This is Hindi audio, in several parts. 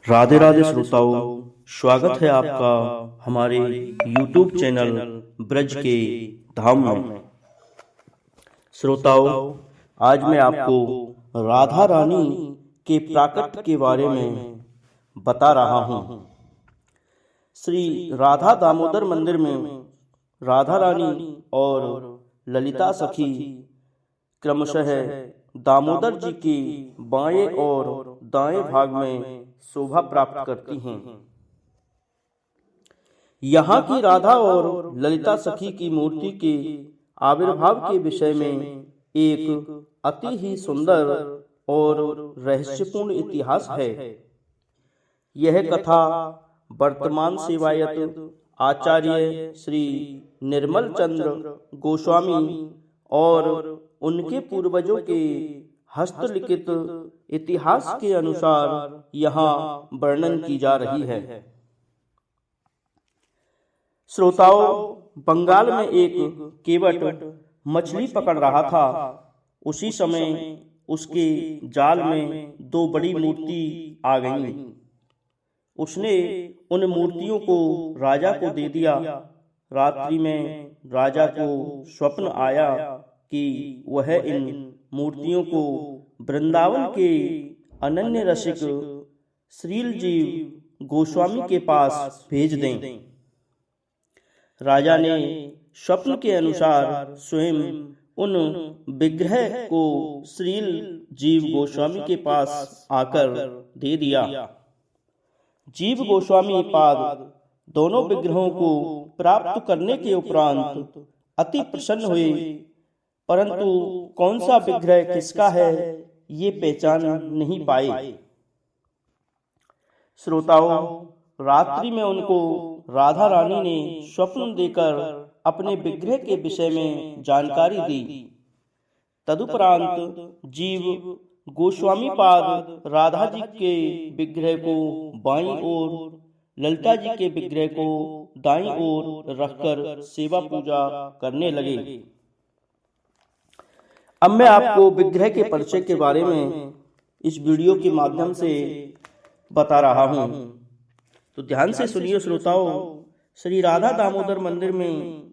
राधे राधे श्रोताओं, स्वागत है आपका हमारे YouTube चैनल ब्रज के धाम में। श्रोताओं, आज मैं आपको राधा रानी के प्राकट्य के बारे में बता रहा हूँ। श्री राधा दामोदर मंदिर में राधा रानी और ललिता सखी क्रमशः दामोदर जी के बाएं और दाएं भाग में शोभा प्राप्त करती हैं। यहाँ की राधा और ललिता सखी की मूर्ति के आविर्भाव के विषय में एक अति ही सुंदर और रहस्यपूर्ण इतिहास है। यह कथा वर्तमान सेवायत आचार्य श्री निर्मल चंद्र गोस्वामी और उनके पूर्वजों के हस्तलिखित इतिहास के अनुसार यहाँ वर्णन की जा रही है। श्रोताओं, बंगाल में एक केवट मछली पकड़ रहा था। उसी समय उसके जाल में दो बड़ी मूर्ति आ गईं। उसने उन मूर्तियों को राजा को दे दिया। रात्रि में राजा को स्वप्न आया कि वह इन मूर्तियों को वृंदावन के अनन्य रसिक श्रील जीव गोस्वामी के पास भेज दें। राजा ने स्वप्न के अनुसार स्वयं उन विग्रह को श्रील जीव गोस्वामी के पास आकर दे दिया। जीव गोस्वामी पाद दोनों विग्रहों को प्राप्त करने के उपरांत अति प्रसन्न हुए, परंतु कौन सा विग्रह किसका है ये पहचान नहीं पाए। श्रोताओं, रात्रि में उनको राधा रानी ने स्वप्न देकर अपने विग्रह के विषय में जानकारी दी। तदुपरांत जीव गोस्वामी पाद राधा जी के विग्रह को बाईं ओर, ललिता जी के विग्रह को दाईं ओर रखकर सेवा पूजा करने लगे। अब मैं आपको विग्रह के परिचय के बारे में इस वीडियो के माध्यम से बता रहा हूँ, तो ध्यान से सुनिए श्रोताओं। श्री राधा दामोदर मंदिर में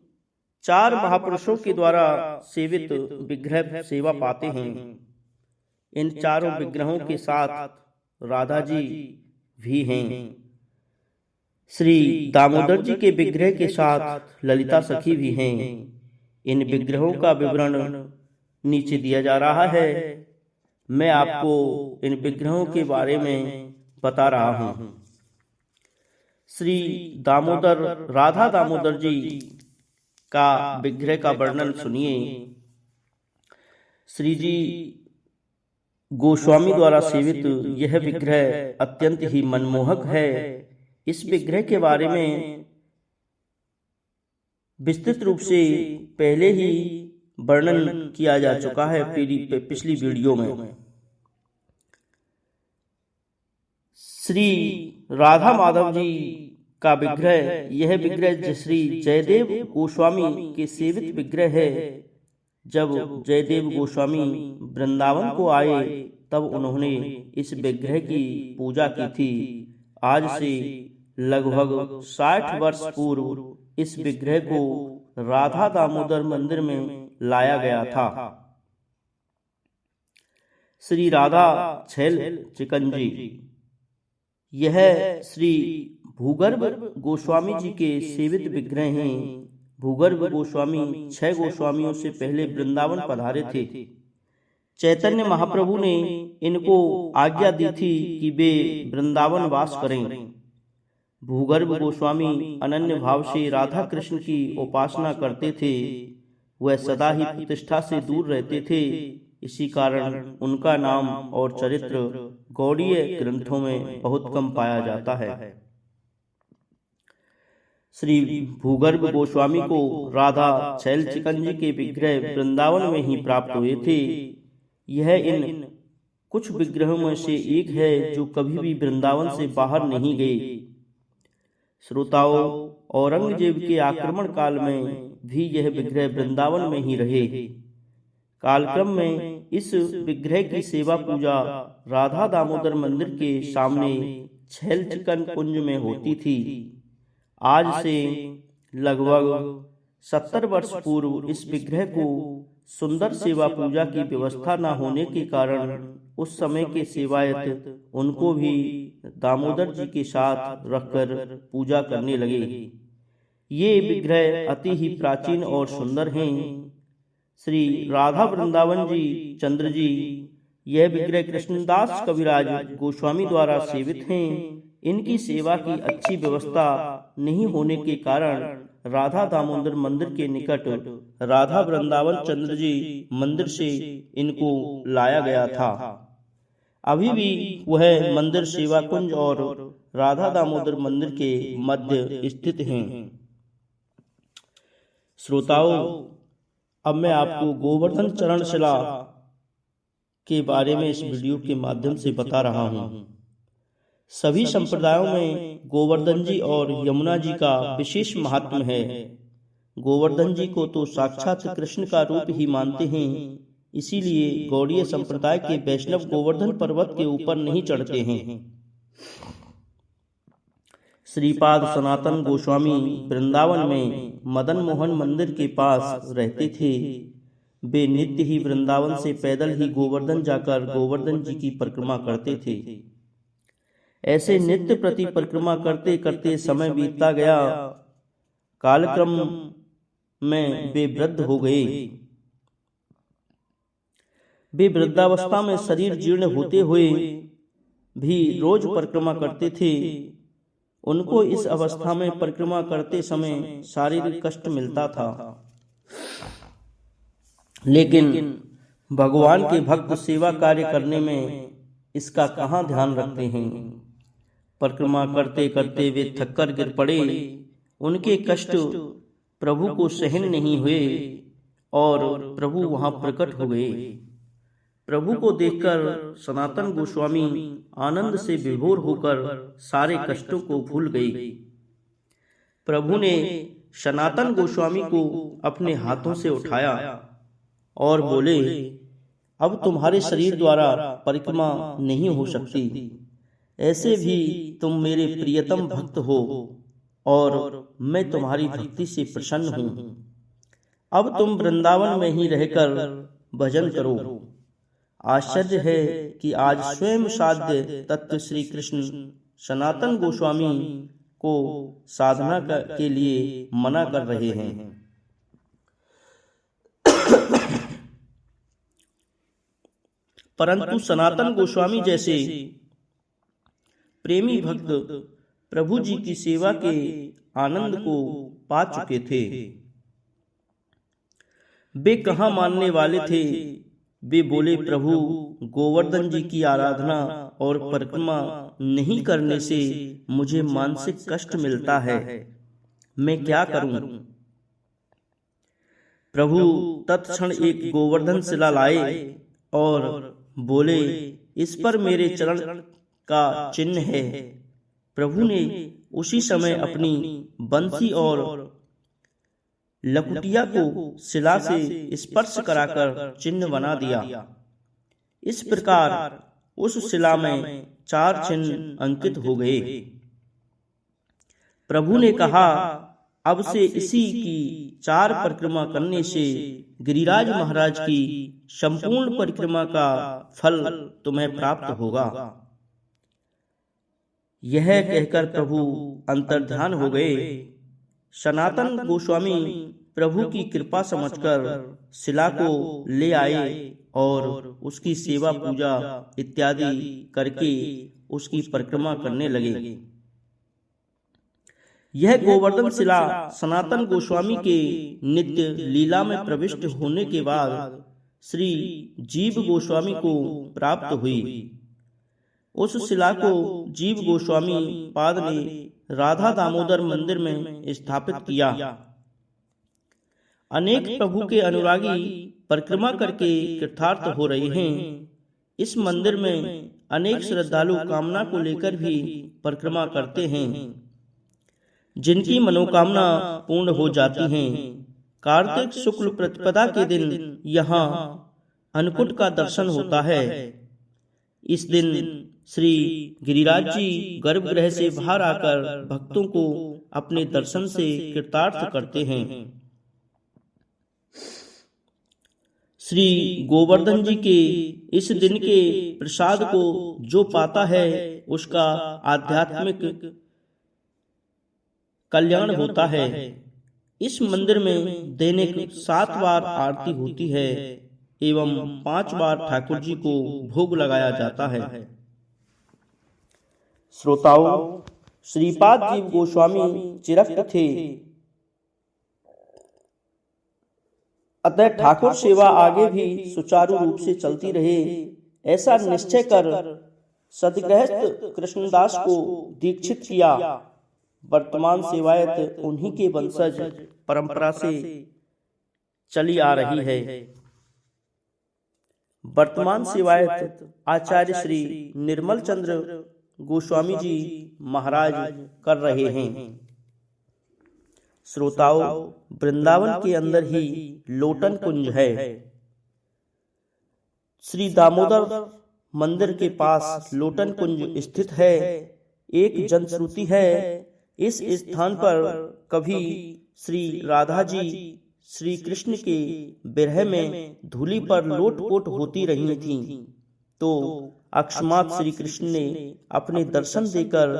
4 महापुरुषों के द्वारा सेवित विग्रह सेवा पाते हैं। इन चारों विग्रहों के साथ राधा जी भी हैं। श्री दामोदर जी के विग्रह के साथ ललिता सखी भी हैं। इन विग्रहों का विवरण नीचे दिया जा रहा है। मैं आपको इन विग्रहों के बारे में बता रहा हूँ। श्री दामोदर राधा दामोदर जी का विग्रह का वर्णन सुनिए। श्री जी गोस्वामी द्वारा सेवित यह विग्रह अत्यंत ही मनमोहक है। इस विग्रह के बारे में विस्तृत रूप से पहले ही वर्णन किया जा चुका है पिछली वीडियो में। श्री राधा माधव जी का विग्रह, यह विग्रह श्री जयदेव गोस्वामी के सेवित विग्रह है। जब जयदेव गोस्वामी वृंदावन को आए तब उन्होंने इस विग्रह की पूजा की थी। आज से लगभग 60 वर्ष पूर्व इस विग्रह को राधा दामोदर मंदिर में लाया गया था। श्री राधा छैल चिकंजी, यह श्री भूगर्भ गोस्वामी जी के सेवित विग्रह हैं। भूगर्भ गोस्वामी 6 गोस्वामियों से पहले वृंदावन पधारे थे। चैतन्य महाप्रभु ने इनको आज्ञा दी थी कि वे वृंदावन वास करें। भूगर्भ गोस्वामी अनन्य भाव से राधा कृष्ण की उपासना करते थे। वह सदा ही प्रतिष्ठा से दूर रहते थे। इसी कारण उनका नाम और चरित्र गौड़ीय ग्रंथों में बहुत कम पाया जाता है। श्री भूगर्भ गोस्वामी को राधा छैल चिकंजी के विग्रह वृंदावन में ही प्राप्त हुए थे। यह इन कुछ विग्रहों में से एक है जो कभी भी वृंदावन से बाहर नहीं गए। श्रोताओं, औरंगजेब के आक्रमण काल में भी यह विग्रह वृंदावन में ही रहे। कालक्रम में इस विग्रह की सेवा पूजा राधा दामोदर मंदिर के सामने छैल चिकन कुंज में होती थी। आज से लगभग 70 वर्ष पूर्व इस विग्रह को सुंदर सेवा पूजा की व्यवस्था न होने के कारण उस समय के सेवायत उनको भी दामोदर जी के साथ रखकर पूजा करने लगे। ये विग्रह अति ही प्राचीन और सुंदर हैं। श्री राधा वृंदावन जी चंद्र जी, यह विग्रह कृष्णदास कविराज गोस्वामी द्वारा सेवित हैं। इनकी सेवा की अच्छी व्यवस्था नहीं होने के कारण राधा दामोदर मंदिर के निकट राधा वृंदावन चंद्र जी मंदिर से इनको लाया गया था। अभी भी वह मंदिर सेवा कुंज और राधा दामोदर मंदिर के मध्य स्थित हैं। श्रोताओं, अब मैं आपको गोवर्धन चरण शिला के बारे में इस वीडियो के माध्यम से बता रहा हूँ। सभी संप्रदायों में गोवर्धन जी और यमुना जी का विशेष महात्म्य है। गोवर्धन जी को तो साक्षात कृष्ण का रूप ही मानते हैं, इसीलिए गौड़ीय संप्रदाय के वैष्णव गोवर्धन पर्वत के ऊपर नहीं चढ़ते हैं। श्रीपाद सनातन गोस्वामी वृंदावन में मदन मोहन मंदिर के पास रहते थे। वे नित्य ही वृंदावन से पैदल ही गोवर्धन जाकर गोवर्धन जी की परिक्रमा करते थे। ऐसे नित्य प्रति परिक्रमा करते करते समय बीतता गया। कालक्रम में वे वृद्ध हो गए। वे वृद्धावस्था में शरीर जीर्ण होते हुए भी रोज परिक्रमा करते थे। उनको इस अवस्था में परिक्रमा करते समय शारीरिक कष्ट मिलता था, लेकिन भगवान के भक्त सेवा कार्य करने में इसका कहाँ ध्यान रखते हैं। परिक्रमा करते करते वे थककर गिर पड़े। उनके कष्ट प्रभु को सहन नहीं हुए और प्रभु वहां प्रकट हो गए। प्रभु को देखकर सनातन गोस्वामी आनंद से विभोर होकर सारे कष्टों को भूल गए। प्रभु ने सनातन गोस्वामी को अपने हाथों से उठाया और बोले, अब तुम्हारे शरीर द्वारा परिक्रमा नहीं हो सकती। ऐसे भी तुम मेरे प्रियतम भक्त हो और मैं तुम्हारी भक्ति से प्रसन्न हूँ। अब तुम वृंदावन में ही रहकर भजन करो। आश्चर्य है कि आज स्वयं साध्य तत्व श्री कृष्ण सनातन गोस्वामी को साधना के लिए मना कर रहे हैं। परंतु सनातन गोस्वामी जैसे प्रेमी भक्त प्रभु जी की सेवा के आनंद को पा चुके थे। वे कहाँ मानने वाले थे। वे बोले, प्रभु गोवर्धन जी की आराधना और परिक्रमा नहीं करने से मुझे मानसिक कष्ट मिलता है, मैं क्या करूं। प्रभु तत्क्षण एक गोवर्धन शिला लाए और बोले, इस पर मेरे चरण का चिन्ह है। प्रभु ने उसी समय अपनी बंसी और लकुटिया को शिला से स्पर्श कराकर चिन्ह बना दिया। इस प्रकार उस शिला में 4 चिन्ह अंकित हो गए। प्रभु ने कहा, अब से इसी की 4 परिक्रमा करने से गिरिराज महाराज की संपूर्ण परिक्रमा का फल तुम्हें प्राप्त होगा। यह कहकर प्रभु अंतर्ध्यान हो गए। सनातन गोस्वामी प्रभु की कृपा समझकर शिला को ले आए और उसकी सेवा पूजा इत्यादि करके उसकी परिक्रमा करने लगे। यह गोवर्धन शिला सनातन गोस्वामी के नित्य लीला में प्रविष्ट होने के बाद श्री जीव गोस्वामी को प्राप्त हुई। उस शिला को जीव गोस्वामी पाद ने राधा दामोदर मंदिर में स्थापित किया। अनेक प्रभु के अनुरागी परिक्रमा करके कृतार्थ हो रहे हैं। इस मंदिर में अनेक श्रद्धालु कामना को लेकर भी परिक्रमा करते हैं, जिनकी मनोकामना पूर्ण हो जाती हैं। कार्तिक शुक्ल प्रतिपदा के दिन यहाँ अन्नकूट का दर्शन होता है। इस दिन श्री गिरिराज जी गर्भगृह से बाहर आकर भक्तों को अपने दर्शन से कृतार्थ करते हैं। श्री गोवर्धन जी के इस दिन के प्रसाद को जो पाता है उसका आध्यात्मिक कल्याण होता है। इस मंदिर में दैनिक 7 बार आरती होती है एवं 5 बार ठाकुर जी को भोग लगाया जाता है। श्रोताओं, श्रीपाद जीव गोस्वामी चिरक्त थे, अतः ठाकुर सेवा आगे भी सुचारू रूप से चलती रहे, ऐसा निश्चय कर सदगृहस्थ कृष्णदास को दीक्षित किया। वर्तमान सेवायत उन्हीं के वंशज परंपरा से चली आ रही है। वर्तमान सेवायत आचार्य श्री निर्मल चंद्र गोस्वामी जी महाराज कर रहे हैं। श्रोताओं, वृंदावन के अंदर ही लोटन कुंज है। श्री दामोदर मंदिर के पास लोटन कुंज स्थित है। एक जनश्रुति है, इस स्थान पर कभी श्री राधा जी श्री कृष्ण के विरह में धूलि पर लोटपोट होती रही थीं, तो अकस्मात श्री कृष्ण ने अपने दर्शन देकर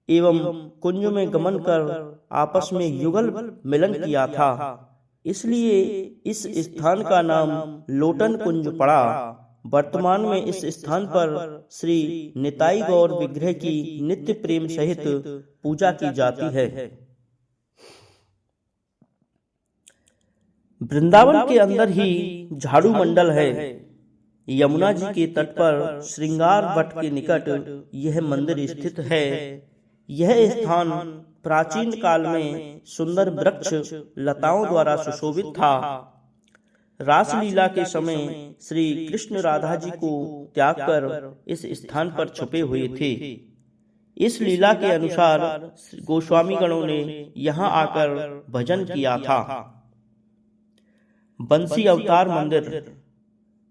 एवं कुंज में गमन कर आपस में युगल मिलन किया था। इसलिए इस स्थान का नाम लोटन कुंज पड़ा। वर्तमान में इस स्थान पर श्री निताई गौर विग्रह की नित्य प्रेम सहित पूजा की जाती है। वृंदावन के अंदर ही झाड़ू मंडल है। यमुना जी के तट पर श्रृंगार वट के निकट यह मंदिर स्थित है। यह स्थान प्राचीन काल में सुंदर वृक्ष लताओं द्वारा सुशोभित था। रासलीला के समय श्री कृष्ण राधा जी को त्याग कर इस स्थान पर छुपे हुए थे। इस लीला के अनुसार गोस्वामी गणों ने यहाँ आकर भजन किया था। बंसी अवतार मंदिर,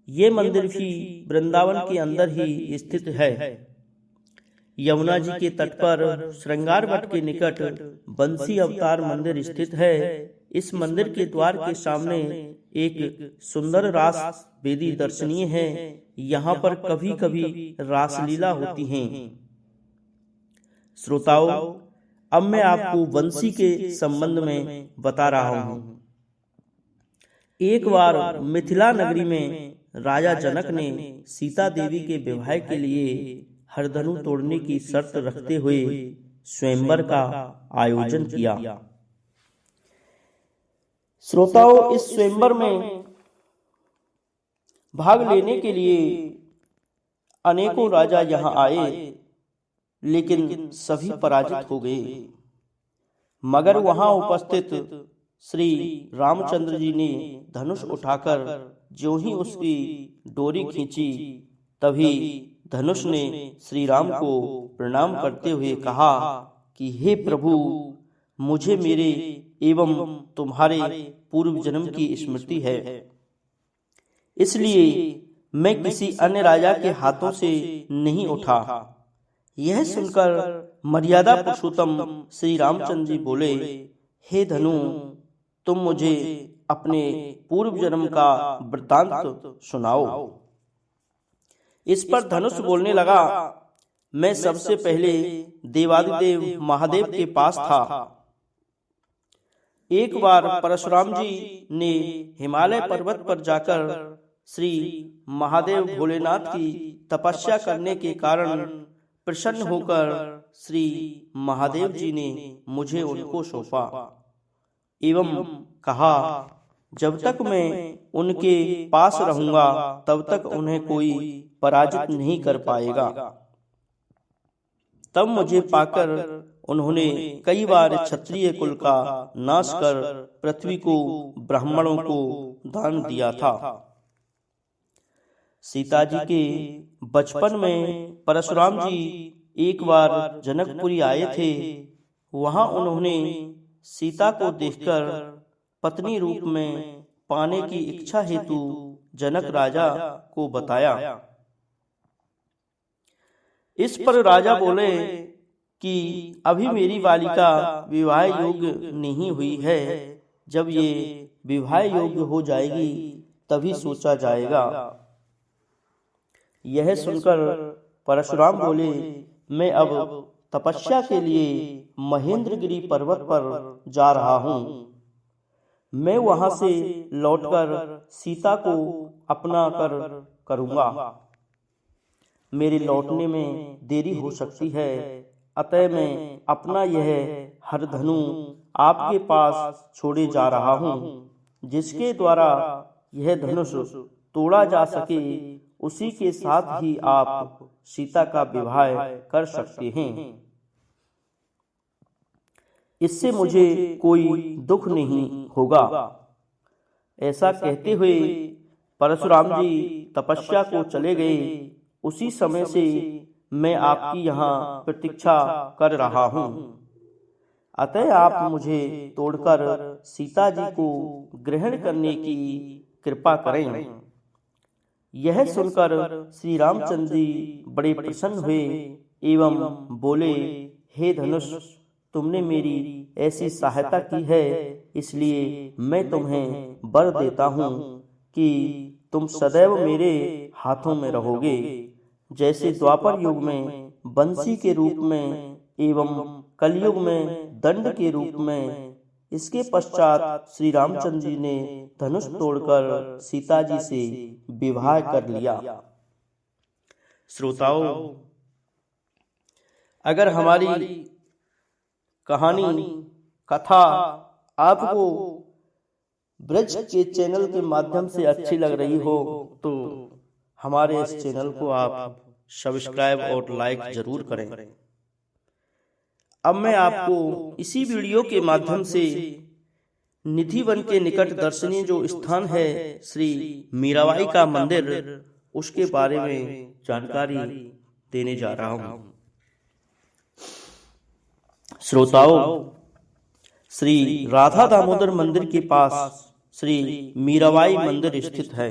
ये मंदिर भी वृंदावन के अंदर ही स्थित है। यमुना जी के तट पर श्रृंगार वट के निकट बंसी अवतार मंदिर स्थित है। इस मंदिर के द्वार के सामने एक सुंदर रास वेदी दर्शनीय है। यहाँ पर कभी कभी रासलीला होती हैं। श्रोताओं, अब मैं आपको बंसी के संबंध में बता रहा हूँ। एक बार मिथिला नगरी में राजा जनक ने सीता देवी के विवाह के लिए हरधनु तोड़ने की शर्त रखते हुए स्वयंवर का आयोजन किया। श्रोताओं, इस स्वयंवर में भाग लेने के लिए अनेकों राजा यहाँ आए, लेकिन सभी पराजित हो गए। मगर वहां उपस्थित श्री रामचंद्र जी ने धनुष उठाकर ज्यों ही उसकी डोरी खींची, तभी धनुष ने श्री राम को प्रणाम करते हुए कहा कि हे प्रभु, मुझे मेरे एवं तुम्हारे पूर्व जन्म की स्मृति है, इसलिए मैं किसी अन्य राजा के हाथों से नहीं उठा। यह सुनकर मर्यादा पुरुषोत्तम श्री रामचंद्र जी बोले, हे धनु, तुम मुझे अपने पूर्व जन्म का वृत्तांत सुनाओ। इस पर धनुष बोलने लगा, मैं सबसे पहले देवादिदेव महादेव के पास था। एक बार परशुराम जी ने हिमालय पर्वत पर जाकर श्री महादेव भोलेनाथ की तपस्या करने के कारण प्रसन्न होकर श्री महादेव जी ने मुझे उनको सौंपा एवं कहा, जब तक मैं उनके पास रहूंगा तब तक उन्हें कोई पराजित नहीं कर पाएगा। तब मुझे पाकर उन्होंने कई बार क्षत्रिय कुल का नाश कर पृथ्वी को ब्राह्मणों को दान दिया था। सीता जी के बचपन में परशुराम जी एक बार जनकपुरी आए थे। वहां उन्होंने सीता को देखकर पत्नी रूप में पाने की इच्छा हेतु जनक राजा को बताया। इस पर राजा बोले कि अभी मेरी बालिका विवाह योग्य नहीं हुई है, जब ये विवाह योग्य हो जाएगी तभी सोचा जाएगा। यह सुनकर परशुराम बोले, मैं अब तपस्या के लिए महेंद्रगिरी पर्वत पर जा रहा हूँ। मैं वहां से लौटकर सीता को अपना करूंगा। मेरे लौटने में देरी हो सकती है, अतः मैं अपना यह हरधनु आपके पास छोड़े जा रहा हूँ। जिसके द्वारा यह धनुष तोड़ा जा सके, उसी के साथ ही आप सीता का विवाह कर सकते हैं। इससे मुझे कोई दुख नहीं होगा। ऐसा कहते हुए परशुराम जी तपस्या को चले गए। उसी समय से मैं आपकी यहाँ प्रतीक्षा कर रहा हूँ, अतः आप मुझे तोड़कर सीता जी को ग्रहण करने की कृपा करें। यह सुनकर श्री रामचंद्र जी बड़े प्रसन्न हुए एवं बोले, हे धनुष, तुमने मेरी ऐसी सहायता की है, इसलिए मैं तुम्हें वर देता हूँ कि तुम सदैव मेरे हाथों में रहोगे। जैसे द्वापर युग में बंसी के रूप में एवं कलयुग में दंड के रूप में, इसके पश्चात श्री रामचंद्र जी ने धनुष तोड़कर सीता जी से विवाह कर लिया। श्रोताओं, अगर हमारी कहानी कथा आपको ब्रज के चैनल के माध्यम से अच्छी लग रही हो तो हमारे इस चैनल को आप सब्सक्राइब और लाइक जरूर करें। अब मैं आपको इसी वीडियो के माध्यम से निधिवन के निकट दर्शनीय जो स्थान है श्री मीराबाई का मंदिर, उसके बारे में जानकारी देने जा रहा हूं। श्रोताओं, श्री राधा दामोदर मंदिर के पास श्री मीराबाई मंदिर स्थित है।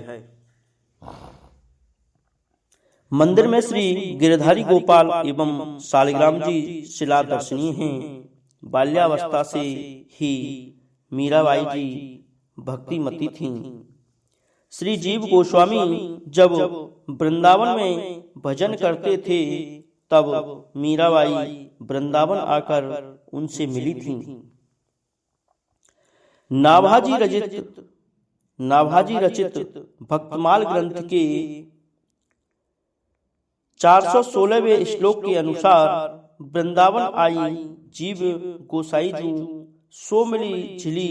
मंदिर में श्री गिरधारी गोपाल एवं शालिग्राम जी शिला दर्शनीय हैं। बाल्यावस्था से ही मीराबाई जी भक्तिमती थीं। श्री जीव गोस्वामी जब वृंदावन में भजन करते थे, तब मीराबाई वृंदावन आकर उनसे मिली थीं। नाभाजी रचित भक्तमाल ग्रंथ के 416वें श्लोक के अनुसार, वृंदावन आई जीव गोसाई जू, सो मिली झिली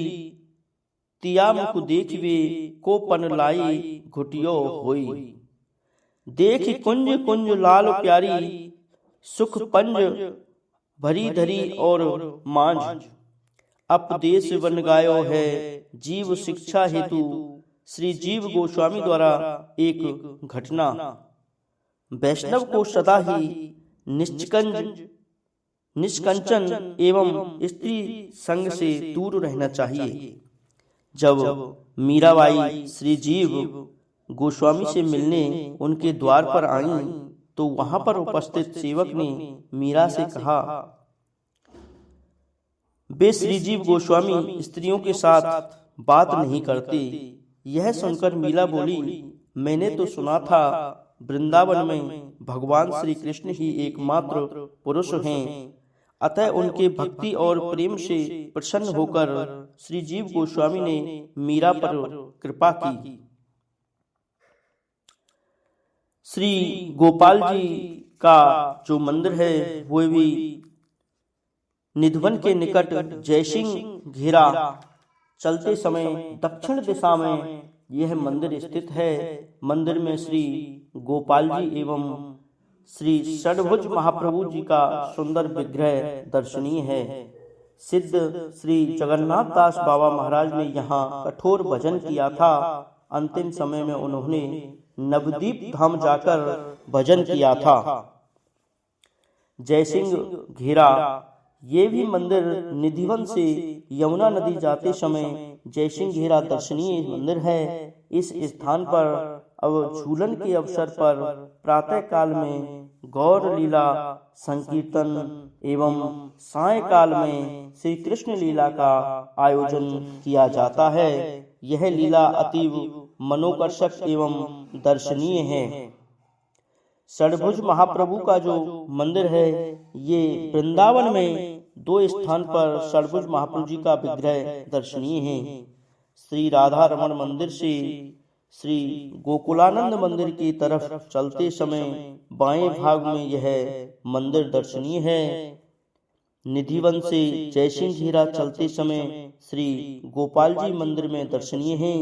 तिया मुख देखिवे, को पन लाई घुटियो होई। देख कुंज कुंज लाल प्यारी, सुख पंज भरी धरी और मांझ। अपदेश बन गायो है जीव शिक्षा हेतु, श्री जीव गोस्वामी द्वारा एक घटना। वैष्णव को सदा ही निष्कंचन एवं स्त्री संग से दूर रहना चाहिए। जब मीराबाई श्री जीव गोस्वामी से मिलने उनके द्वार पर आईं, तो वहां पर उपस्थित सेवक ने मीरा से कहा, वे श्री जीव गोस्वामी स्त्रियों के साथ बात नहीं करते। यह सुनकर मीरा बोली, मैंने तो सुना था वृंदावन में भगवान श्री कृष्ण ही एकमात्र पुरुष हैं, अतः उनके भक्ति और प्रेम से प्रसन्न होकर श्री जीव गोस्वामी ने मीरा पर कृपा की। श्री गोपाल जी का जो मंदिर है वो भी निधिवन के निकट जयसिंह घेरा चलते समय दक्षिण दिशा में यह मंदिर स्थित है। मंदिर में श्री गोपाल जी एवं श्री षडभुज महाप्रभु जी का सुंदर विग्रह दर्शनीय है। सिद्ध श्री जगन्नाथ दास बाबा महाराज ने यहाँ कठोर भजन किया था। अंतिम समय में उन्होंने नवदीप धाम जाकर भजन किया था। जयसिंह घेरा ये भी मंदिर निधिवन से यमुना नदी जाते समय जयसिंह घेरा दर्शनीय मंदिर है। इस स्थान पर अब झूलन के अवसर पर प्रातः काल में गौर लीला संकीर्तन एवं सायंकाल में श्री कृष्ण लीला का आयोजन किया जाता है। यह लीला अतीव मनोकर्षक एवं दर्शनीय है। षडभुज महाप्रभु का जो मंदिर है, ये वृंदावन में 2 स्थान पर षडभुज महाप्रभु जी का विग्रह दर्शनीय है। श्री राधा रमण मंदिर से श्री गोकुलानंद मंदिर की तरफ चलते समय बाएं भाग में यह मंदिर दर्शनीय है। निधिवन से जयसिंह झीरा चलते समय श्री गोपाल जी मंदिर में दर्शनीय है।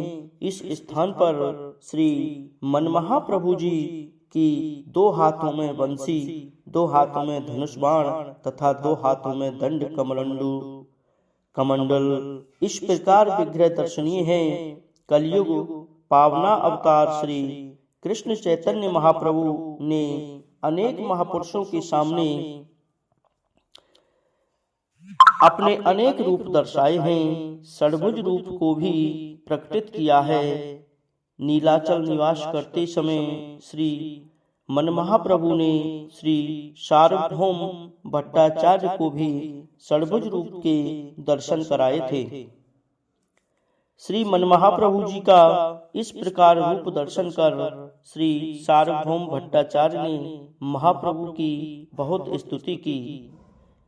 इस स्थान पर श्री मनमहा प्रभु जी की 2 हाथों में बंसी, 2 हाथों में धनुष बाण तथा 2 हाथों में दंड कमंडल इस प्रकार विग्रह दर्शनीय है। कलयुग पावना अवतार श्री कृष्ण चैतन्य महाप्रभु ने अनेक महापुरुषों के सामने अपने अनेक रूप दर्शाए हैं। षडभुज रूप को भी प्रकटित किया है। नीलाचल निवास करते समय श्री मनमहाप्रभु ने श्री सार्वभौम भट्टाचार्य को भी षडभुज रूप के दर्शन कराए थे। श्री मनमहाप्रभु जी का इस प्रकार रूप दर्शन कर श्री सार्वभौम भट्टाचार्य ने महाप्रभु की बहुत स्तुति की।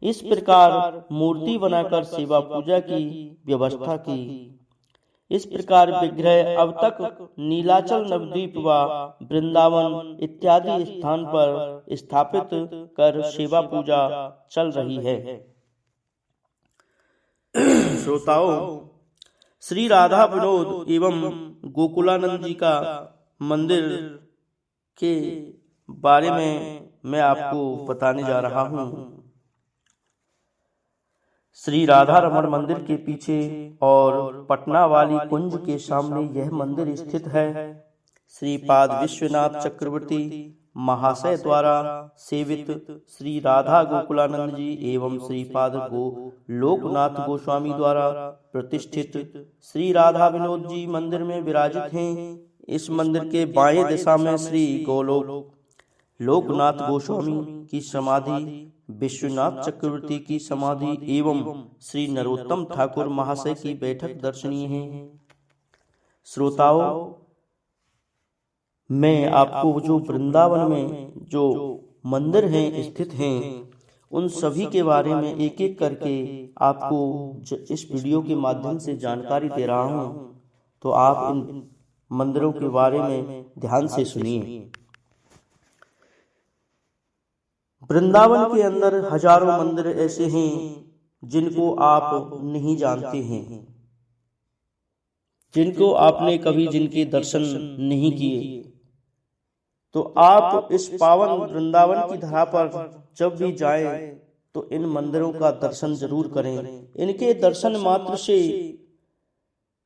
इस प्रकार मूर्ति बनाकर सेवा पूजा की व्यवस्था की। इस प्रकार विग्रह अब तक नीलाचल नवद्वीप व वृंदावन इत्यादि स्थान पर स्थापित कर सेवा पूजा चल रही है। श्रोताओं, श्री राधा विनोद एवं गोकुलानंद जी का मंदिर के बारे में मैं आपको बताने जा रहा हूँ। श्री राधा रमण मंदिर के पीछे और पटना वाली कुंज के सामने यह मंदिर स्थित है। श्रीपाद विश्वनाथ चक्रवर्ती महाशय द्वारा सेवित श्री राधा गोकुलानंद जी एवं श्रीपाद लोकनाथ गोस्वामी द्वारा प्रतिष्ठित श्री राधा विनोद जी मंदिर में विराजित हैं। इस मंदिर के बाएं दिशा में श्री गोलोक लोकनाथ गोस्वामी की समाधि, विश्वनाथ चक्रवर्ती की समाधि एवं श्री नरोत्तम ठाकुर महाशय की बैठक दर्शनीय है। श्रोताओं, मैं आपको जो वृंदावन में जो मंदिर हैं स्थित हैं, उन सभी के बारे में एक एक करके आपको इस वीडियो के माध्यम से जानकारी दे रहा हूं, तो आप इन मंदिरों के बारे में ध्यान से सुनिए। वृंदावन के अंदर हजारों मंदिर ऐसे हैं जिनको आप नहीं जानते हैं, जिनको आपने कभी जिनके दर्शन नहीं किए। तो आप इस पावन वृंदावन की धरा पर जब भी जाएं तो इन मंदिरों का दर्शन जरूर करें। इनके दर्शन मात्र से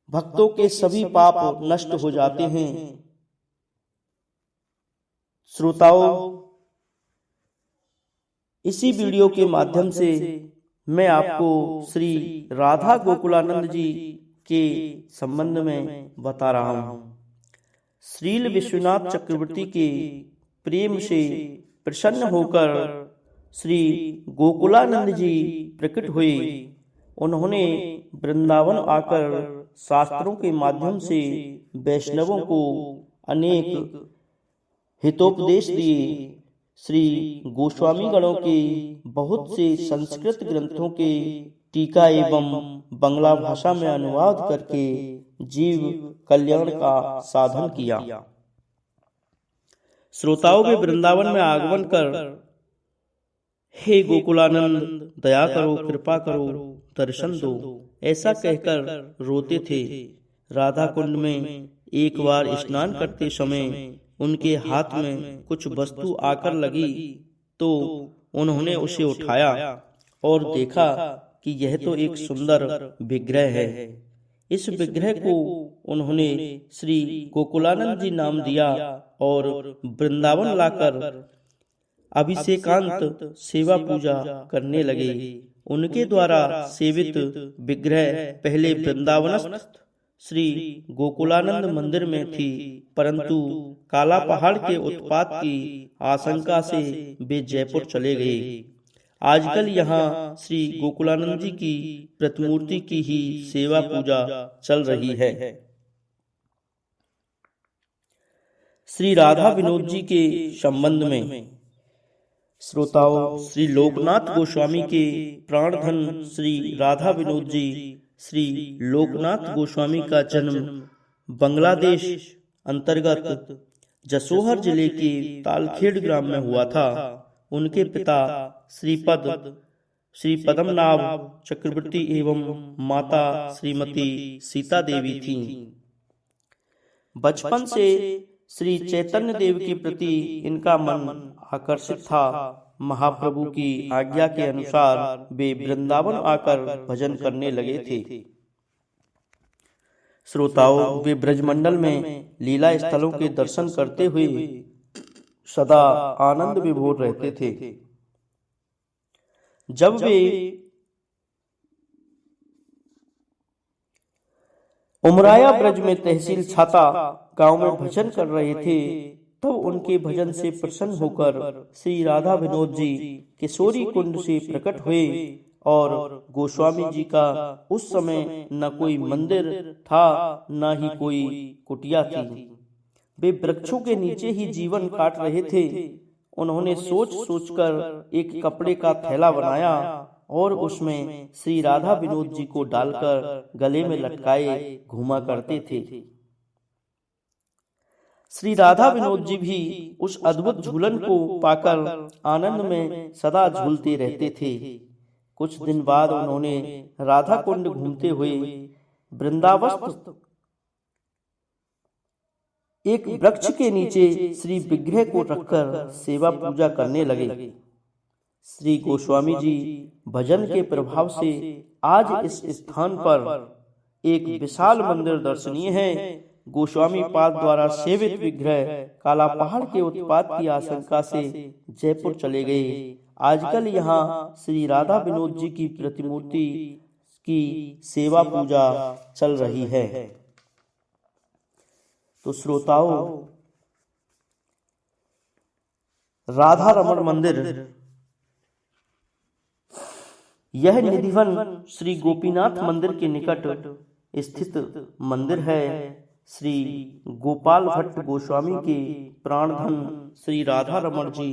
भक्तों के सभी पाप नष्ट हो जाते हैं। श्रोताओं, इसी वीडियो के माध्यम से मैं आपको श्री राधा गोकुलानंद जी के संबंध में बता रहा हूं। श्रील विश्वनाथ चक्रवर्ती के प्रेम से प्रसन्न होकर श्री गोकुलानंद जी प्रकट हुए। उन्होंने वृंदावन आकर शास्त्रों के माध्यम से वैष्णवों को अनेक हितोपदेश दिए। श्री गोस्वामी गणों के बहुत से संस्कृत ग्रंथों के टीका एवं बंगला भाषा में अनुवाद करके जीव कल्याण का साधन किया। श्रोताओं के वृंदावन में आगमन कर हे गोकुलानंद दया करो, कृपा करो, दर्शन दो, ऐसा कहकर रोते थे। राधा कुंड में एक बार स्नान करते समय उनके हाथ में कुछ वस्तु आकर लगी तो उन्होंने उसे उठाया और देखा कि यह तो एक सुंदर विग्रह है। इस विग्रह को उन्होंने श्री गोकुलानंद जी नाम दिया और वृंदावन लाकर अभिषेकांत सेवा पूजा करने लगे। उनके द्वारा सेवित विग्रह पहले वृंदावनस्थ श्री गोकुलानंद मंदिर में थी, परंतु काला पहाड़ के उत्पात की आशंका से वे जयपुर चले गए। आजकल यहाँ श्री गोकुलानंद जी की प्रतिमूर्ति की ही सेवा पूजा चल रही है। श्री राधा विनोद जी के संबंध में श्रोताओं, श्री लोकनाथ गोस्वामी के प्राणधन श्री राधा विनोद जी श्री लोकनाथ गोस्वामी का जन्म बांग्लादेश अंतर्गत जसोहर जिले के तालखेड़ ग्राम में हुआ था। उनके पिता श्री पद्मनाभ चक्रवर्ती एवं माता श्रीमती सीता देवी थीं। बचपन से श्री चैतन्य देव के प्रति इनका मन आकर्षित था। महाप्रभु की आज्ञा के अनुसार वे वृंदावन आकर भजन करने लगे थे। श्रोताओं, वे ब्रजमंडल में लीला स्थलों के दर्शन करते हुए सदा आनंद विभोर रहते थे। जब वे उमराया ब्रज में तहसील छाता गांव में भजन कर रहे थे, तब उनके भजन से प्रसन्न होकर श्री राधा विनोद जी किशोरी कुंड से प्रकट हुए और गोस्वामी जी का उस समय न कोई मंदिर था न ही कोई कुटिया थी। वे वृक्षों के नीचे ही जीवन काट रहे थे। उन्होंने सोच सोचकर एक कपड़े का थैला बनाया और उसमें श्री राधा विनोद जी को डालकर गले में लटकाए घूमा करते थे। श्री राधा विनोद जी भी उस अद्भुत झूलन को पाकर आनंद में सदा झूलते रहते थे। कुछ दिन बाद उन्होंने राधा कुंड घूमते हुए वृंदावस्थ एक वृक्ष के नीचे श्री विग्रह को रखकर सेवा पूजा करने लगे। श्री गोस्वामी जी भजन के प्रभाव से आज इस स्थान पर एक विशाल मंदिर दर्शनीय है। गोस्वामी पाद द्वारा सेवित विग्रह काला पहाड़ के उत्पात की आशंका से जयपुर चले गए। आजकल यहाँ श्री राधा विनोद जी की प्रतिमूर्ति की सेवा पूजा चल रही है। तो श्रोताओं, राधा रमण मंदिर यह निधिवन श्री गोपीनाथ मंदिर के निकट स्थित मंदिर है। श्री गोपाल भट्ट गोस्वामी के प्राणधन श्री राधा रमण जी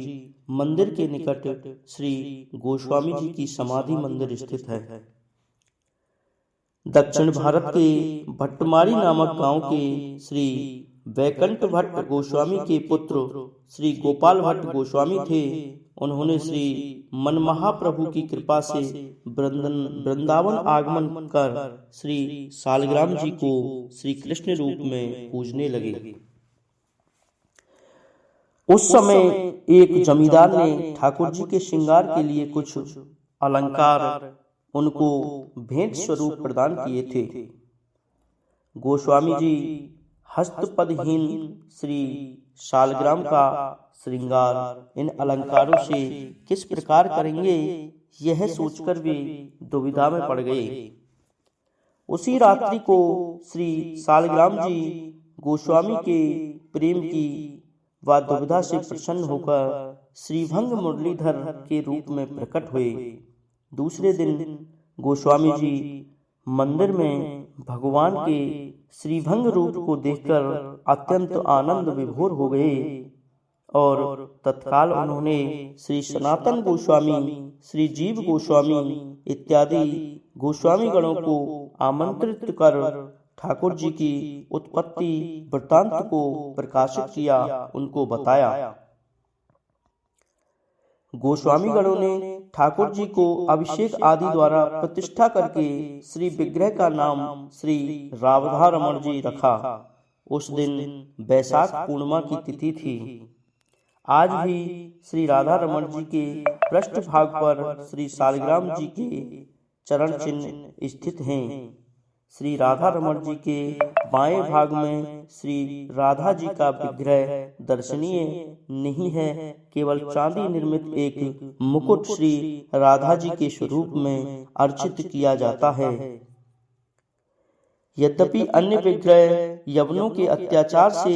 मंदिर के निकट श्री गोस्वामी जी की समाधि मंदिर स्थित है। दक्षिण भारत के भट्टमारी नामक गांव के श्री वैकुंठ भट्ट गोस्वामी के पुत्र श्री गोपाल भट्ट गोस्वामी थे। उन्होंने श्री मनमहाप्रभु की कृपा से वृंदावन आगमन कर श्री सालग्राम जी को श्री कृष्ण रूप में पूजने लगे। उस समय एक जमींदार ने ठाकुर जी के श्रृंगार के लिए कुछ अलंकार उनको भेंट स्वरूप प्रदान किए थे। गोस्वामी जी हस्तपदहीन श्री सालग्राम का श्रृंगार इन अलंकारों से किस प्रकार करेंगे, यह सोचकर वे दुविधा में पड़ गए। उसी रात्रि को श्री सालग्राम जी गोस्वामी के प्रेम की व दुविधा से प्रसन्न होकर श्रीभंग मुरलीधर के रूप में प्रकट हुए। दूसरे दिन गोस्वामी जी मंदिर में भगवान के श्रीभंग रूप को देखकर अत्यंत आनंद विभोर हो गए और तत्काल उन्होंने श्री सनातन गोस्वामी, श्री जीव गोस्वामी इत्यादि गोस्वामी गणों को आमंत्रित कर ठाकुर जी की उत्पत्ति वृत्तांत को प्रकाशित किया, उनको बताया। गोस्वामी गणों ने ठाकुर जी को अभिषेक आदि द्वारा प्रतिष्ठा करके श्री विग्रह का नाम श्री राधा रमण जी रखा। उस दिन वैशाख पूर्णिमा की तिथि थी। आज भी श्री राधा रमण जी के पृष्ठभाग पर श्री सालग्राम जी के चरण चिन्ह स्थित हैं। श्री राधा रमण जी के बाएं भाग में श्री राधा जी का विग्रह दर्शनीय नहीं है, केवल चांदी निर्मित एक मुकुट श्री राधा जी के स्वरूप में अर्चित किया जाता है। यद्यपि अन्य विग्रह यवनों के अत्याचार से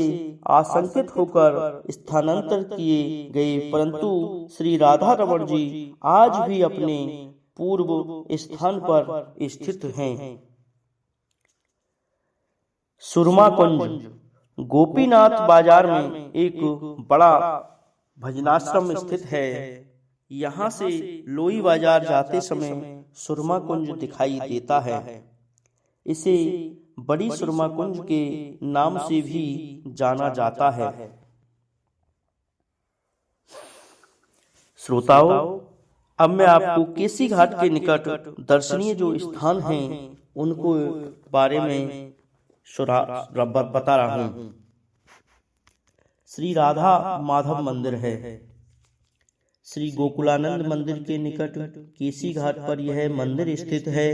आशंकित होकर स्थानांतर किए गए, परंतु श्री राधा रमण जी आज भी अपने पूर्व स्थान पर स्थित हैं। सुरमा कुंज। गोपीनाथ बाजार में एक बड़ा भजनाश्रम स्थित है। यहाँ से लोई बाजार जाते समय सुरमा कुंज दिखाई देता है। इसे बड़ी सुरमा कुंज के नाम से भी जाना जाता है। श्रोताओं, अब मैं आपको केसी घाट के निकट दर्शनीय जो स्थान हैं उनको बारे में बता रहा हूँ। श्री राधा माधव मंदिर है। श्री गोकुलानंद मंदिर के निकट केसी घाट पर यह मंदिर स्थित है।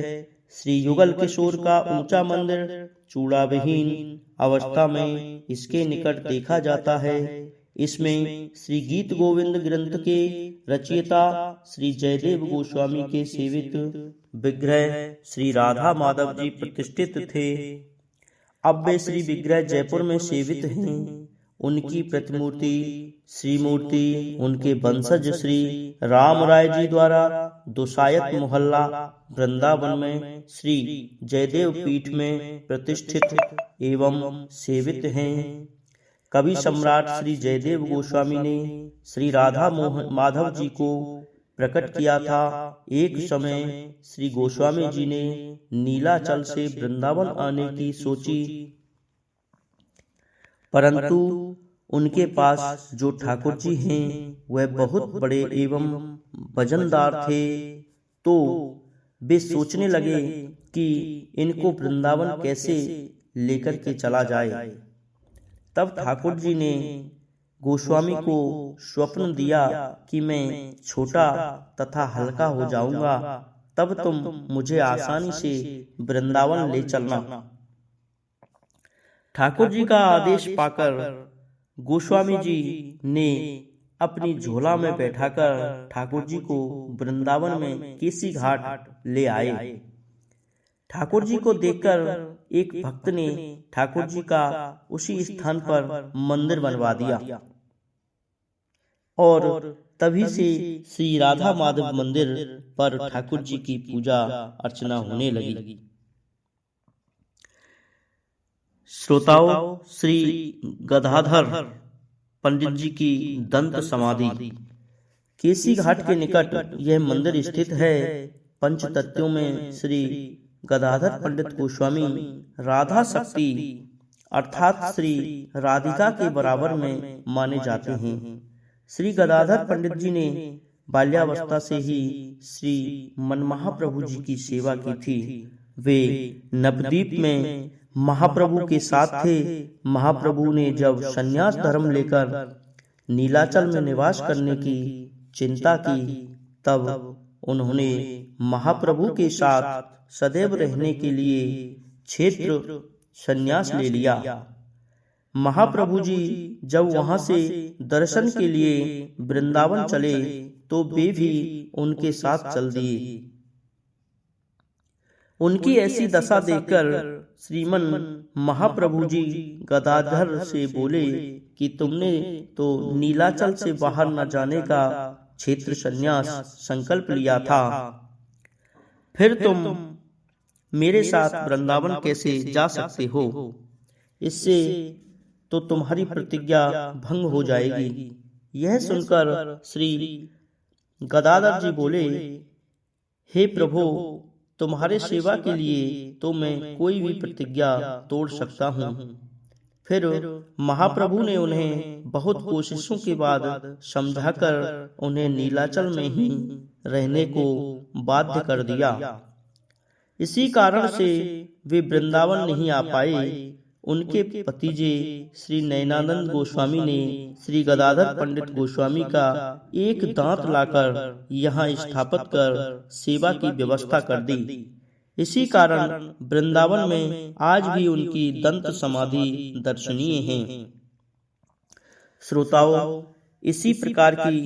श्री युगल किशोर का ऊंचा मंदिर चूड़ा विहीन अवस्था में इसके निकट देखा जाता है। इसमें श्री गीत गोविंद ग्रंथ के रचयिता श्री जयदेव गोस्वामी के सेवित विग्रह श्री राधा माधव जी प्रतिष्ठित थे। अब वे श्री विग्रह जयपुर में सेवित हैं। उनकी प्रतिमूर्ति श्री मूर्ति उनके वंशज श्री राम राय जी द्वारा दुसायत मोहल्ला वृंदावन में श्री जयदेव पीठ में प्रतिष्ठित एवं सेवित हैं। कवि सम्राट श्री जयदेव गोस्वामी ने श्री राधा माधव जी को प्रकट किया था। एक समय श्री गोस्वामी जी ने नीलाचल से वृंदावन आने की सोची, परंतु उनके पास जो ठाकुर जी हैं वह बहुत बड़े एवं वजनदार थे, तो वे सोचने लगे कि इनको वृंदावन कैसे लेकर के चला जाए। तब ठाकुर जी ने गोस्वामी को स्वप्न दिया कि मैं छोटा तथा हल्का हो जाऊंगा, तब तुम मुझे आसानी से वृंदावन ले चलना। ठाकुर जी का आदेश पाकर गोस्वामी जी ने अपनी झोला में बैठाकर ठाकुर जी को वृंदावन में केसी घाट ले आए। ठाकुर जी को देखकर एक भक्त ने ठाकुर जी का उसी स्थान पर मंदिर बनवा दिया और तभी से श्री राधा माधव मंदिर पर ठाकुर जी की पूजा अर्चना होने लगी। श्रोताओं, श्री गदाधर पंडित जी की दंत समाधि। केसी घाट के निकट यह मंदिर स्थित है। पंचतत्वों में श्री गदाधर पंडित गोस्वामी राधा शक्ति अर्थात श्री राधिका के बराबर में माने जाते हैं। श्री गदाधर पंडित जी ने बाल्यावस्था से ही श्री मनमहाप्रभु जी की सेवा की थी। वे नवद्वीप में महाप्रभु के साथ थे। महाप्रभु ने जब संन्यास धर्म लेकर नीलाचल में निवास करने की चिंता की, तब उन्होंने महाप्रभु के साथ सदैव रहने के लिए क्षेत्र संन्यास ले लिया। महाप्रभु जी जब वहां से दर्शन के लिए वृंदावन चले तो वे भी उनके साथ चल दिए। उनकी ऐसी दशा देखकर श्रीमन महाप्रभु जी गदाधर से बोले कि तुमने तो नीलाचल से बाहर न जाने का क्षेत्र संन्यास संकल्प लिया था, फिर तुम मेरे साथ वृंदावन कैसे जा सकते हो? इससे तो तुम्हारी प्रतिज्ञा भंग हो जाएगी। यह सुनकर श्री गदाधर जी बोले, हे प्रभु, तुम्हारे सेवा के लिए तो मैं कोई भी प्रतिज्ञा तोड़ सकता हूँ। फिर महाप्रभु ने उन्हें बहुत कोशिशों के बाद समझाकर उन्हें नीलाचल में ही रहने को बाध्य कर दिया। इसी कारण से वे वृंदावन नहीं आ पाए। उनके भतीजे श्री नयनानंद गोस्वामी ने श्री गदाधर पंडित गोस्वामी का एक दांत लाकर यहाँ स्थापित कर सेवा की व्यवस्था कर दी। इसी कारण वृंदावन में आज भी उनकी दंत समाधि दर्शनीय है। श्रोताओं, इसी प्रकार की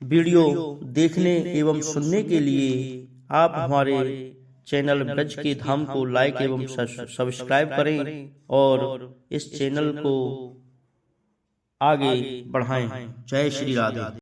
वीडियो देखने एवं सुनने के लिए आप हमारे चैनल ब्रज के धाम को लाइक एवं सब्सक्राइब करें और इस चैनल को आगे बढ़ाएं। जय श्री राधे।